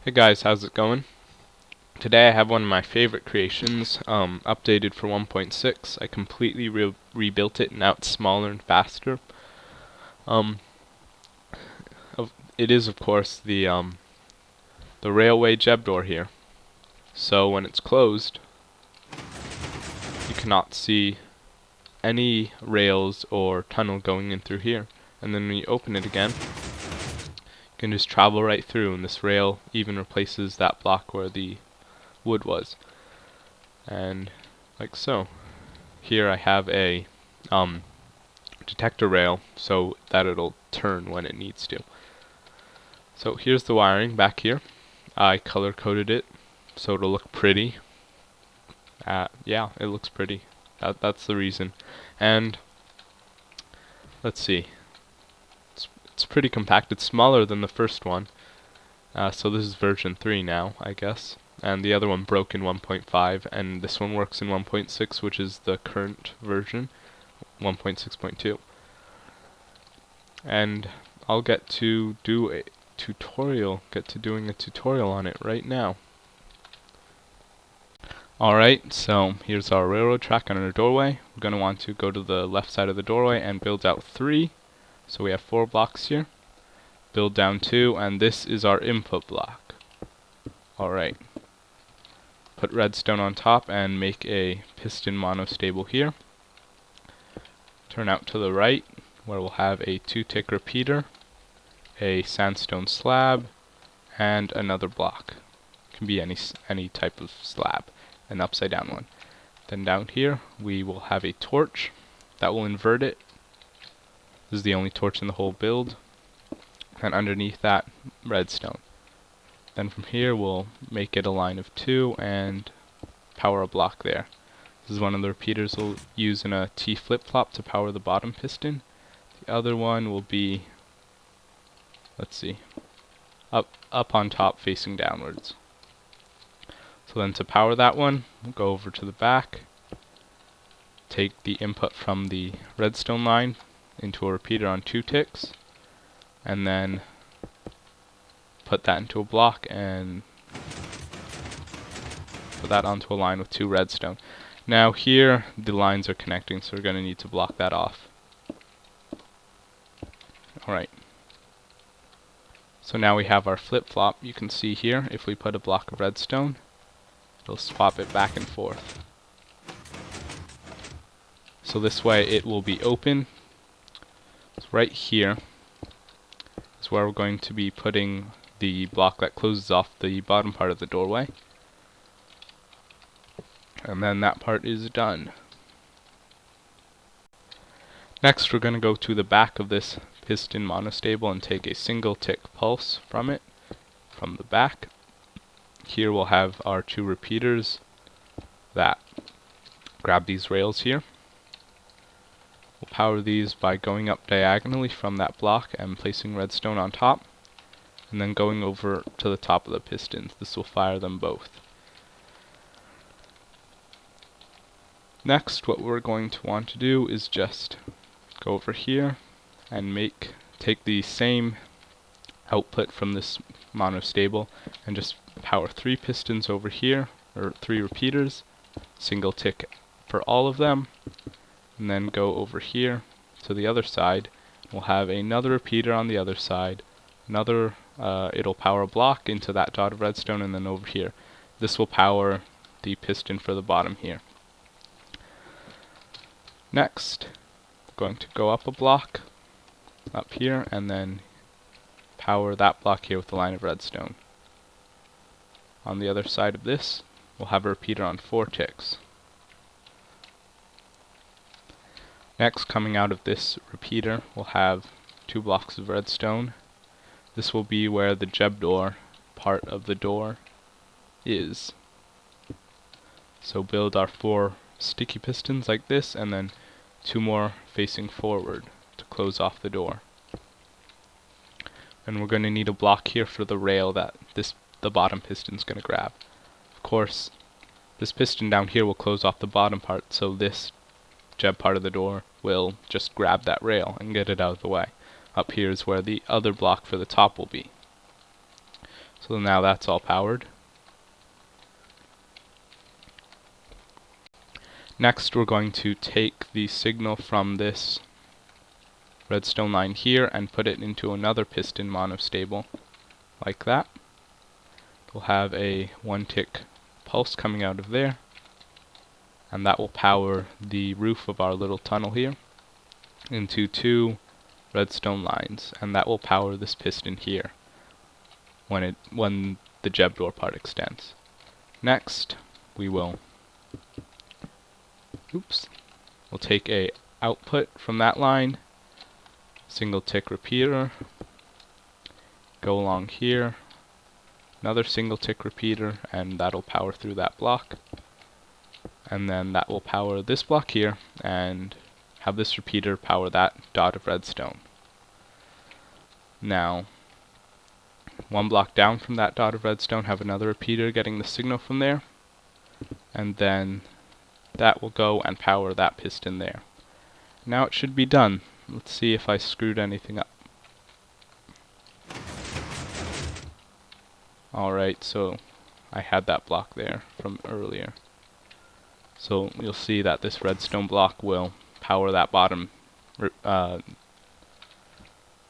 Hey guys, how's it going? Today I have one of my favorite creations, updated for 1.6. I completely rebuilt it, now it's smaller and faster. Um, it is of course the railway jeb door here. So when it's closed, you cannot see any rails or tunnel going in through here. And then when you open it again, you can just travel right through, and this rail even replaces that block where the wood was. And like so. Here I have a detector rail so that it'll turn when it needs to. So here's the wiring back here. I color coded it so it'll look pretty. Yeah, it looks pretty. That's the reason. And let's see. It's pretty compact. It's smaller than the first one. So this is version 3 now, I guess. And the other one broke in 1.5, and this one works in 1.6, which is the current version, 1.6.2. And I'll get to doing a tutorial on it right now. Alright, so here's our railroad track on our doorway. We're going to want to go to the left side of the doorway and build out 3. So we have 4 blocks here. Build down 2, and this is our input block. Alright. Put redstone on top and make a piston monostable here. Turn out to the right, where we'll have a 2-tick repeater, a sandstone slab, and another block. It can be any type of slab, an upside down one. Then down here we will have a torch that will invert it. This is the only torch in the whole build. And underneath that, redstone. Then from here we'll make it a line of 2 and power a block there. This is one of the repeaters we'll use in a T flip-flop to power the bottom piston. The other one will be, let's see, up on top facing downwards. So then to power that one, we'll go over to the back, take the input from the redstone line into a repeater on 2 ticks, and then put that into a block and put that onto a line with 2 redstone. Now here the lines are connecting, so we're going to need to block that off. Alright. So now we have our flip-flop. You can see here, if we put a block of redstone, it'll swap it back and forth. So this way it will be open. So right here is where we're going to be putting the block that closes off the bottom part of the doorway. And then that part is done. Next we're going to go to the back of this piston monostable and take a single tick pulse from it, from the back. Here we'll have our 2 repeaters that grab these rails here. We'll power these by going up diagonally from that block and placing redstone on top, and then going over to the top of the pistons. This will fire them both. Next, what we're going to want to do is just go over here and take the same output from this monostable and just power 3 pistons over here, or 3 repeaters, single tick for all of them, and then go over here to the other side. We'll have another repeater on the other side, it'll power a block into that dot of redstone, and then over here. This will power the piston for the bottom here. Next, we're going to go up a block, up here, and then power that block here with a line of redstone. On the other side of this, we'll have a repeater on 4 ticks. Next, coming out of this repeater, we'll have 2 blocks of redstone. This will be where the jeb door part of the door is. So build our 4 sticky pistons like this, and then 2 more facing forward to close off the door. And we're going to need a block here for the rail that the bottom piston's going to grab. Of course, this piston down here will close off the bottom part, so this jeb part of the door will just grab that rail and get it out of the way. Up here is where the other block for the top will be. So now that's all powered. Next we're going to take the signal from this redstone line here and put it into another piston monostable, like that. We'll have a 1-tick pulse coming out of there, and that will power the roof of our little tunnel here into 2 redstone lines, and that will power this piston here when the jeb door part extends. Next, we'll take a output from that line, single tick repeater, go along here, another single tick repeater, and that'll power through that block. And then that will power this block here, and have this repeater power that dot of redstone. Now, 1 block down from that dot of redstone, have another repeater getting the signal from there, and then that will go and power that piston there. Now it should be done. Let's see if I screwed anything up. Alright, so I had that block there from earlier. So you'll see that this redstone block will power that bottom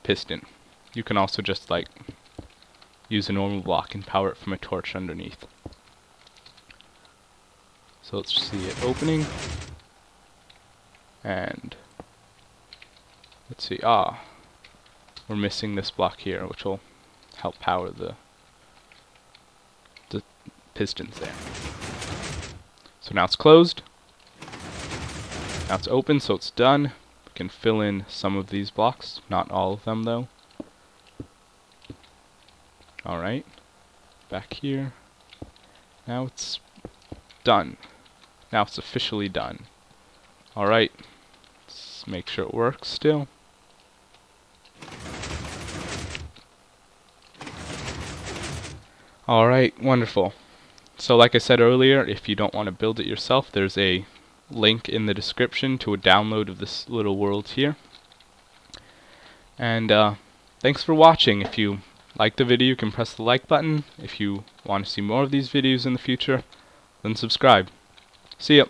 piston. You can also just use a normal block and power it from a torch underneath. So let's see it opening. And let's see, we're missing this block here, which will help power the pistons there. So now it's closed. Now it's open, so it's done. We can fill in some of these blocks, not all of them though. Alright, back here. Now it's done. Now it's officially done. Alright, let's make sure it works still. Alright, wonderful. So like I said earlier, if you don't want to build it yourself, there's a link in the description to a download of this little world here. And thanks for watching. If you like the video, you can press the like button. If you want to see more of these videos in the future, then subscribe. See ya.